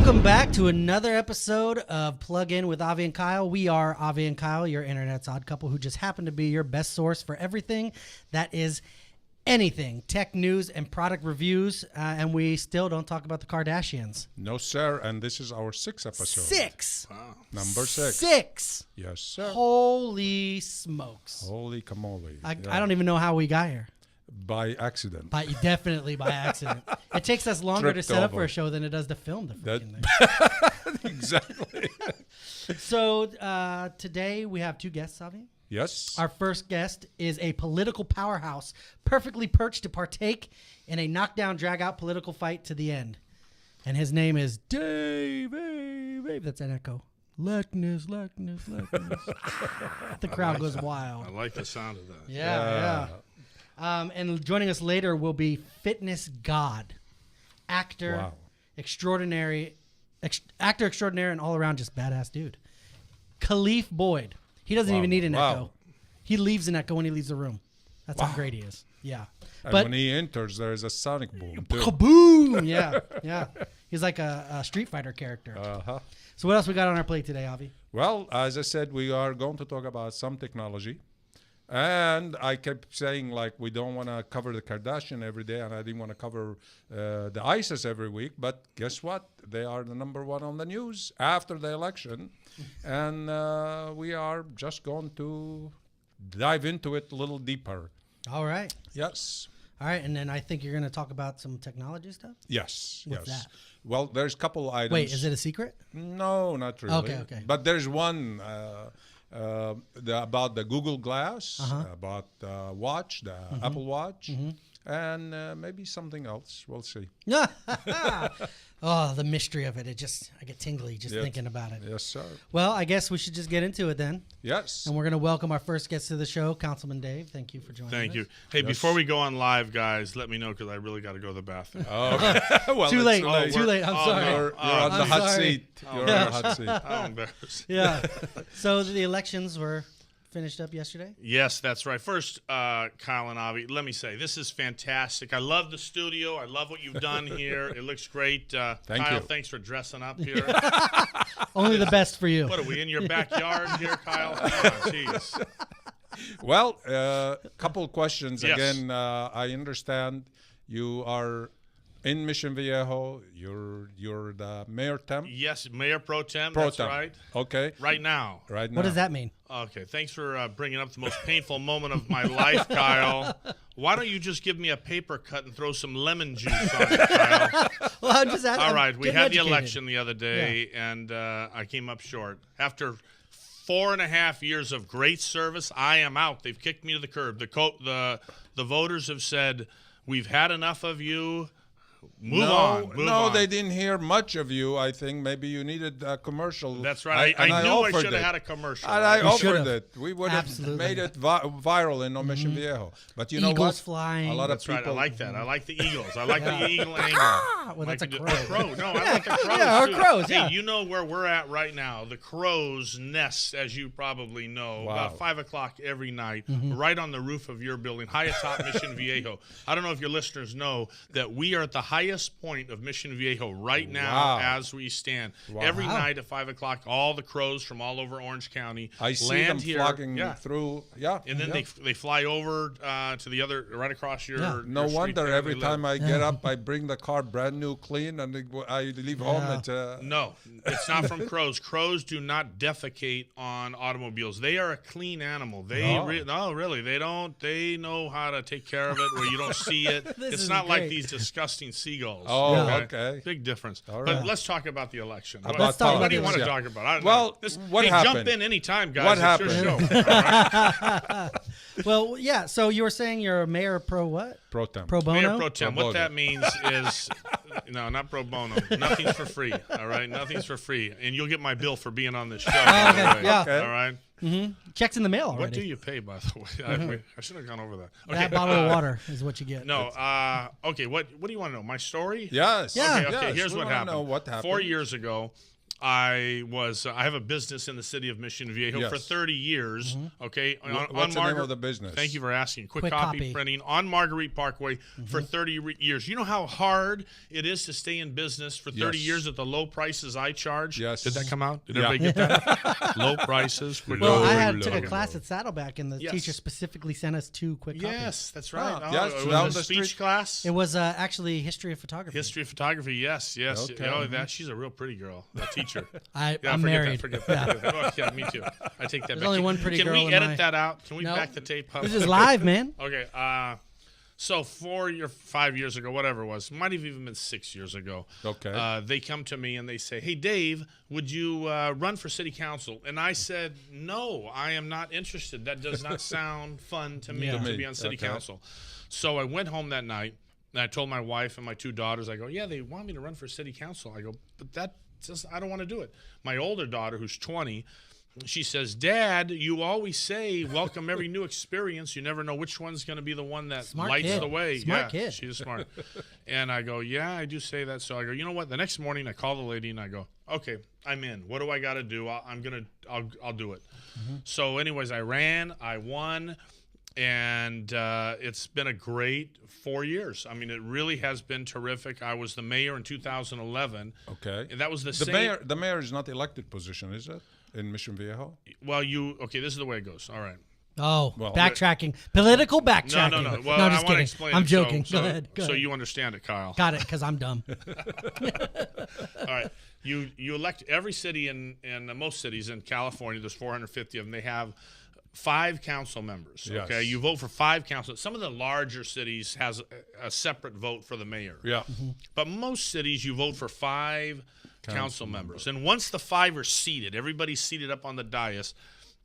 Welcome back to another episode of Plug In with Avi and Kyle. We are Avi and Kyle, your internet's odd couple who just happen to be your best source for everything that is anything, tech news and product reviews, and we still don't talk about the Kardashians. No, sir, and this is our 6th episode. 6. Wow. Number 6. 6. Yes, sir. Holy smokes. Holy camole. I don't even know how we got here. By accident. Definitely by accident. It takes us longer to set up for a show than it does to film the freaking thing. Exactly. So today we have 2 guests, Avi. Yes. Our first guest is a political powerhouse, perfectly perched to partake in a knockdown, drag-out political fight to the end. And his name is Dave. That's an echo. Leckness. The crowd goes wild. I like the sound of that. Yeah. And joining us later will be fitness god, actor extraordinary, and all around just badass dude. Khalif Boyd. He doesn't even need an echo. He leaves an echo when he leaves the room. That's how great he is. Yeah. And when he enters, there is a sonic boom, too. Kaboom! Yeah. He's like a Street Fighter character. Uh-huh. So what else we got on our plate today, Avi? Well, as I said, we are going to talk about some technology. And I kept saying, like, we don't want to cover the Kardashian every day, and I didn't want to cover the ISIS every week. But guess what? They are the number 1 on the news after the election. And we are just going to dive into it a little deeper. All right. Yes. All right, and then I think you're going to talk about some technology stuff? Yes. What's that? Well, there's a couple items. Wait, is it a secret? No, not really. Okay. But there's one about the Google Glass, about the watch, the Apple Watch, and maybe something else. We'll see. Oh, the mystery of it. I get tingly just thinking about it. Yes, sir. Well, I guess we should just get into it then. Yes. And we're going to welcome our first guest to the show, Councilman Dave. Thank you for joining us. Thank you. Hey, before we go on live, guys, let me know because I really got to go to the bathroom. Okay. Well, Too late. Late. Too late. I'm sorry. No, you're on the hot seat. You're on the hot seat. I'm embarrassed. Yeah. So the elections were finished up yesterday? Yes, that's right. First, Kyle and Avi, let me say, this is fantastic. I love the studio. I love what you've done here. It looks great. Thank Kyle, you. Thanks for dressing up here. Only the best for you. What, are we in your backyard here, Kyle? Come on, jeez. Well, couple questions. Yes. Again, I understand you are in Mission Viejo. You're the mayor temp. Yes, Mayor Pro Tem. Pro That's temp. right. Okay. Right now. Right now. What does that mean? Okay, thanks for bringing up the most painful moment of my life, Kyle. Why don't you just give me a paper cut and throw some lemon juice on it, Kyle? Well, I'm just All right, we had the educated. election the other day, and I came up short. After 4.5 years of great service, I am out. They've kicked me to the curb. The voters have said, we've had enough of you. Move on. They didn't hear much of you. I think maybe you needed a commercial. That's right. I knew I should have had a commercial. And I offered should've. it. We would have Absolutely. made it viral in Mission Viejo. But you know Eagles what? flying. A lot of That's right. I people. like that. I like the Eagles. I like the eagle angle. Well, that's a Like crow. crow. No, I like the crows. Yeah, or too. crows, Hey, yeah. you know where we're at right now. The crows nest, as you probably know, Wow. about 5 o'clock every night, right on the roof of your building, high atop Mission Viejo. I don't know if your listeners know that we are at the highest point of Mission Viejo right now as we stand. Wow. Every night at 5 o'clock, all the crows from all over Orange County I see land them here. flogging Yeah. through. Yeah. And then they fly over to the other, right across your. Yeah. No your street wonder there every we time live. I get up, I bring the car brand new, clean, and I leave home. No, it's not from crows. Crows do not defecate on automobiles. They are a clean animal. No, really, they don't. They know how to take care of it where you don't see it. It's is not like great. these disgusting seagulls. Oh, okay. Big difference. All But right. let's talk about the election. Let's talk What about do you the want to election. talk about? I don't Well, know. what hey, happened? jump in anytime, guys. What It's happened? your show. All right? Well, yeah. So you were saying you're a mayor pro what? Pro temp. Pro bono? Mayor Pro Tem. Pro What bono. that means is, no, not pro bono. Nothing's for free. All right, nothing's for free, and you'll get my bill for being on this show. by the okay, way. yeah. Okay. All right. Checks in the mail already. What do you pay, by the way? I should have gone over that. Okay. That bottle of water is what you get. No. Okay. What do you want to know? My story? Yeah. Yes. Okay. Yes, Here's we what wanna happened. know what happened. 4 years ago, I have a business in the city of Mission Viejo for 30 years. Okay, What's the name of the business? Thank you for asking. Quick copy printing on Marguerite Parkway for 30 years. You know how hard it is to stay in business for 30 years at the low prices I charge? Yes. Did that come out? Did everybody get that? Low prices. Well, I took a class at Saddleback, and the teacher specifically sent us 2 quick copies. Yes, that's right. Oh, yes, it was a speech class. It was actually history of photography. History of photography. Yes. Okay. She's a real pretty girl. That teacher. I'm married. Forget that. Oh, yeah, me too. I take that There's back. only one pretty girl. Can we edit that out? Can we back the tape up? This is live, man. Okay. So 4 or 5 years ago, whatever it was, might have even been 6 years ago. Okay. They come to me and they say, "Hey, Dave, would you run for city council?" And I said, "No, I am not interested. That does not sound fun to me to be on city council." So I went home that night and I told my wife and my 2 daughters, I go, "Yeah, they want me to run for city council." I go, "But I don't want to do it." My older daughter, who's 20, she says, "Dad, you always say welcome every new experience. You never know which one's going to be the one that lights the way." Smart kid. She's smart. And I go, "Yeah, I do say that." So I go, "You know what?" The next morning, I call the lady and I go, "Okay, I'm in. What do I got to do? I'll do it." So, anyways, I ran. I won. And it's been a great 4 years. I mean, it really has been terrific. I was the mayor in 2011. Okay. And that was the same. The mayor is not elected position, is it, in Mission Viejo? Well, this is the way it goes. All right. Oh, backtracking. Political backtracking. No. Well, no, I'm I just want kidding. to explain I'm it. joking. So, go ahead. So you understand it, Kyle. Got it, because I'm dumb. All right. You elect every city in most cities in California. There's 450 of them. They have 5 council members. Yes. Okay, you vote for 5 council. Some of the larger cities has a separate vote for the mayor. Yeah. But most cities you vote for 5 council members. And once the 5 are seated, everybody's seated up on the dais.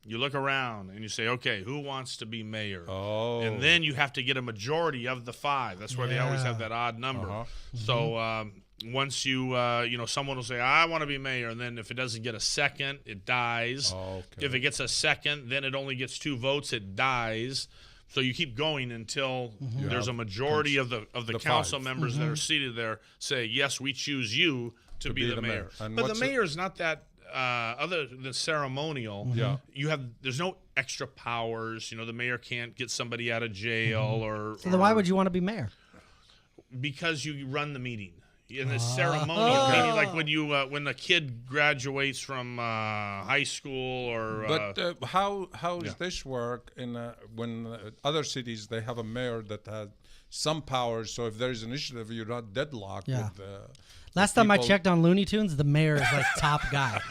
You look around and you say, "Okay, who wants to be mayor?" Oh. And then you have to get a majority of the 5. That's why they always have that odd number. So once someone will say, "I want to be mayor," and then if it doesn't get a second, it dies. If it gets a second, then it only gets 2 votes, it dies. So you keep going until there's a majority of the council members that are seated there say, "Yes, we choose you to be the mayor." But the mayor is not that other than ceremonial. There's no extra powers. The mayor can't get somebody out of jail or. So then why would you want to be mayor? Because you run the meeting. In the ceremonial meeting, like when a kid graduates from high school or. But how does this work when other cities they have a mayor that has some powers? So if there's an initiative, you're not deadlocked with. Last time I checked on Looney Tunes, the mayor is like top guy.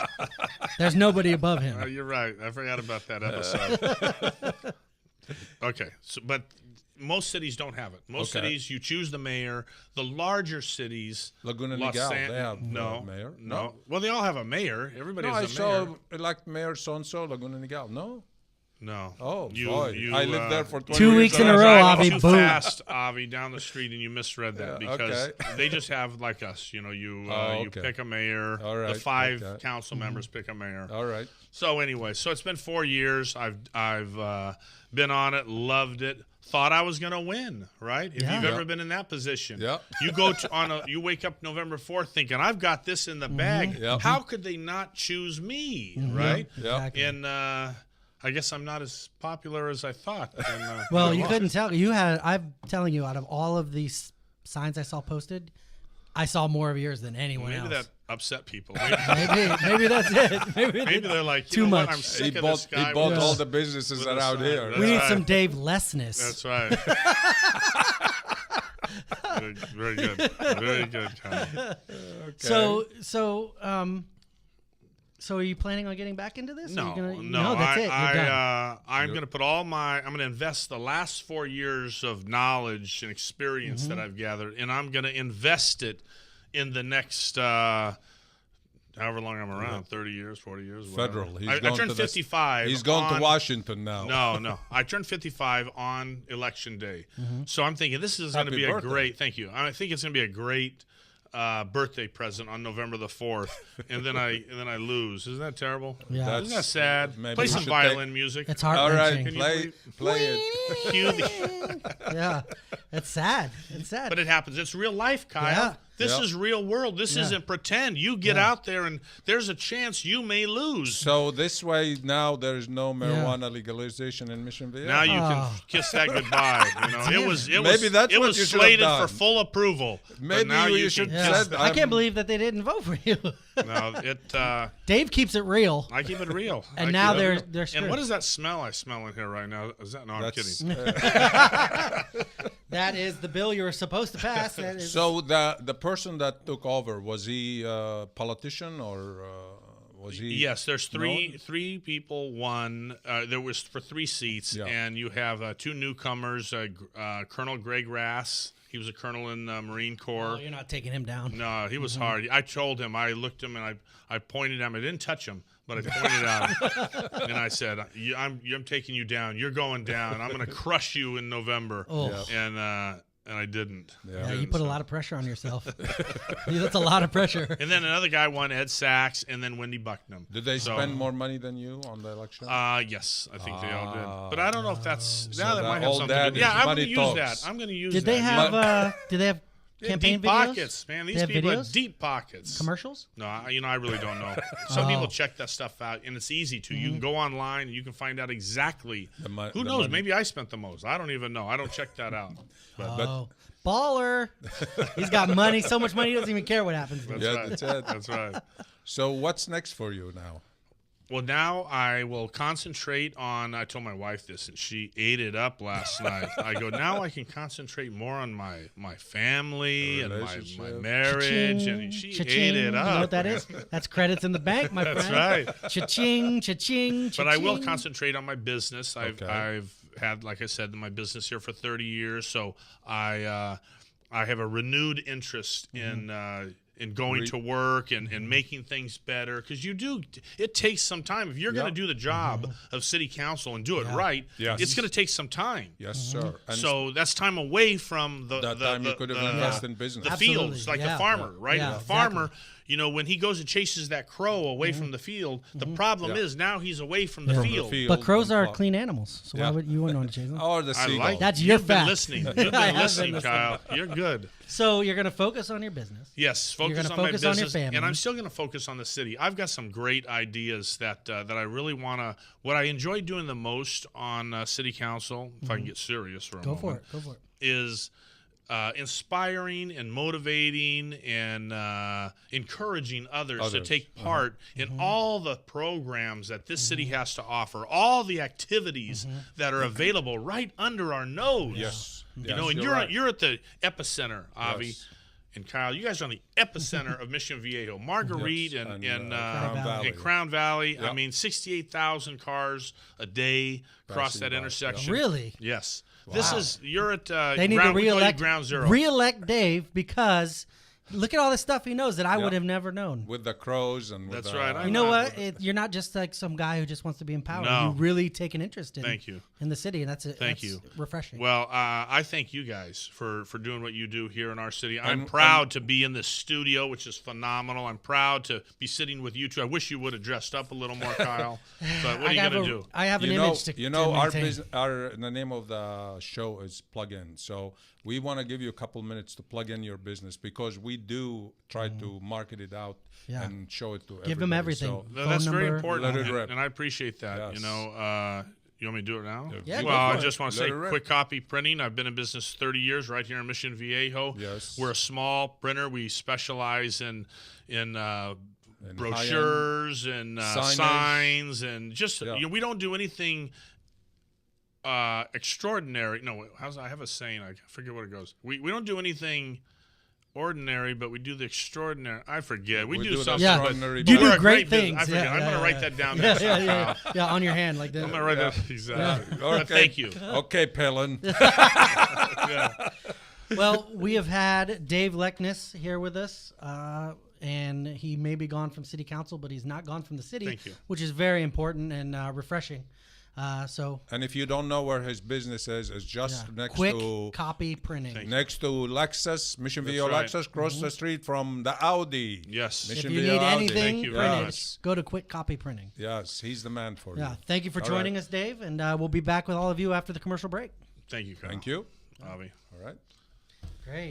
There's nobody above him. You're right. I forgot about that episode. Okay, but. Most cities don't have it. Most cities, you choose the mayor. The larger cities, Laguna Niguel, they have no mayor. No, well, they all have a mayor. Everybody has a mayor. I saw elect mayor so and so Laguna Niguel. No. Oh, boy! I lived there for 20 2 years. weeks in a row, Avi. Too Boom. fast, Avi, down the street, and you misread that because they just have like us. You pick a mayor. All right. The 5 council members pick a mayor. All right. So anyway, it's been 4 years. I've been on it, loved it. Thought I was going to win, right? If you've ever been in that position, you wake up November 4th thinking, "I've got this in the bag. How could they not choose me?" Right? Exactly. And I guess I'm not as popular as I thought. And, well, you couldn't tell. I'm telling you, out of all of these signs I saw posted, I saw more of yours than anyone else. Maybe that upset people. Maybe that's it. Maybe they're like, too much. I'm sick of this guy. He bought all the businesses that are out here. We need some Dave Leckness. That's right. Very good. Very good, Kyle. Okay. So are you planning on getting back into this? No, that's it. You're done. I'm going to put I'm going to invest the last 4 years of knowledge and experience that I've gathered, and I'm going to invest it in the next, however long I'm around, 30 years, 40 years. Whatever. Federal. I turned 55. He's going to Washington now. No. I turned 55 on Election Day. So I'm thinking this is going to be a great, thank you. I think it's going to be a great birthday present on November the 4th, and then I lose. Isn't that terrible? Yeah. Isn't that sad? Play some violin music. It's heart-wrenching. All right, play it. Cue the Yeah. It's sad. It's sad. But it happens. It's real life, Kyle. Yeah. This is real world. This isn't pretend. You get out there, and there's a chance you may lose. So this way now there's no marijuana legalization in Mission Viejo. Now you can kiss that goodbye. It was should slated have done. for full approval. Maybe but now you you should can said I can't believe that they didn't vote for you. No, Dave keeps it real. I keep it real. And I now keep it real. they're screwed. And what is that smell I smell in here right now? Is that? No, I'm kidding. That is the bill you were supposed to pass. That is, So the person that took over, was he a politician or was he? Yes, there's three people. One there was for 3 seats, and you have 2 newcomers. Colonel Greg Rass. He was a colonel in the Marine Corps. oh, you're not taking him down. No, he was hard. I told him. I looked him and I pointed at him. I didn't touch him, but I pointed at him, and I said, "I'm taking you down. You're going down. I'm going to crush you in November." Oh. And I didn't. Yeah, you put a lot of pressure on yourself. That's a lot of pressure. And then another guy won, Ed Sachs, and then Wendy Bucknam. Did they spend more money than you on the election? Yes, I think they all did. But I don't know if that's So that that might have all something to that do. Yeah, is I'm going to money use talks. that. I'm going to use Did that. they have? Did they have campaign deep videos? pockets, man? These They have people have videos? deep pockets. Commercials? No, I really don't know. Some people check that stuff out, and it's easy to. You can go online and you can find out exactly. Who knows? Maybe I spent the most. I don't even know. I don't check that out. But baller. He's got money, so much money he doesn't even care what happens. That's Yeah, right. that's it. That's right. So what's next for you now? Well, now I will concentrate on. I told my wife this, and she ate it up last night. I go, now I can concentrate more on my family and my marriage, and she ate it up. You know what that is? That's credits in the bank, my friend. That's right. Cha-ching, cha-ching, cha-ching. But I will concentrate on my business. I've had, like I said, my business here for 30 years, so I have a renewed interest in going to work and making things better, because it takes some time. If you're going to do the job of city council and do it right, it's going to take some time. Yes, sir. And So that's time away from the time you could have invested in business. the fields, like the farmer, right? Yeah, The farmer, when he goes and chases that crow away from the field, the problem is now he's away from the field. But crows are clean animals, so why would you want to chase them? Or the I seagull. like That's your You've been fact. listening. You've been listening, Kyle. You're good. So you're going to focus on your business. Yes, focus gonna on focus my on your business, family. and I'm still going to focus on the city. I've got some great ideas that I really want to. What I enjoy doing the most on city council, if I can get serious for a moment, Go for it. is inspiring and motivating and encouraging others to take part in all the programs that this city has to offer, all the activities that are available right under our nose. Yes. And right. you're at the epicenter, Avi. Yes. And Kyle, you guys are on the epicenter of Mission Viejo, Marguerite and Crown Valley. I mean, 68,000 cars a day cross that intersection. Really? Yes. This you're at They need ground, to we call you reelect ground zero. Reelect Dave, because look at all the stuff he knows that I would have never known. With the crows and with That's the, right. You know what? You're not just like some guy who just wants to be in power. No. You really take an interest in Thank you. in the city, and that's Thank you. refreshing. Well, I thank you guys for doing what you do here in our city. I'm proud to be in this studio, which is phenomenal. I'm proud to be sitting with you two. I wish you would have dressed up a little more, Kyle. But what are you going to do? I have an image to our maintain. business, the name of the show is Plug In. So we want to give you a couple minutes to plug in your business, because we do try to market it out and show it to everybody. Give them everything. So, No, that's very number. important, Let it rip. and I appreciate that. Yes. You want me to do it now? Yeah, Well, go I for just want to Let say, it rip. quick copy printing. I've been in business 30 years right here in Mission Viejo. Yes. We're a small printer. We specialize in brochures and Signage. signs and just Yeah. we don't do anything extraordinary. No, I have a saying. I forget what it goes. We don't do anything ordinary, but we do the extraordinary. I forget. We do the something. Yeah. extraordinary You business. do We're a great business. things. I forget. Yeah, I'm going to write yeah. that down Yeah, next yeah, time. yeah, yeah, on your hand like this. I'm going to write that. Exactly. Okay. Thank you. Okay, Palin. Well, we have had Dave Leckness here with us, and he may be gone from city council, but he's not gone from the city, Thank you. which is very important and refreshing. And if you don't know where his business is, it's just next quick to copy printing. next to Lexus, Mission Viejo right. Lexus, across the street from the Audi. Yes. If Mission you Viejo need Audi. anything Thank you very printed, much. go to Quick Copy Printing. Yes, he's the man for you. Yeah, thank you for All joining right. us, Dave, and we'll be back with all of you after the commercial break. Thank you, Kyle. Thank you. Avi. All right. Great.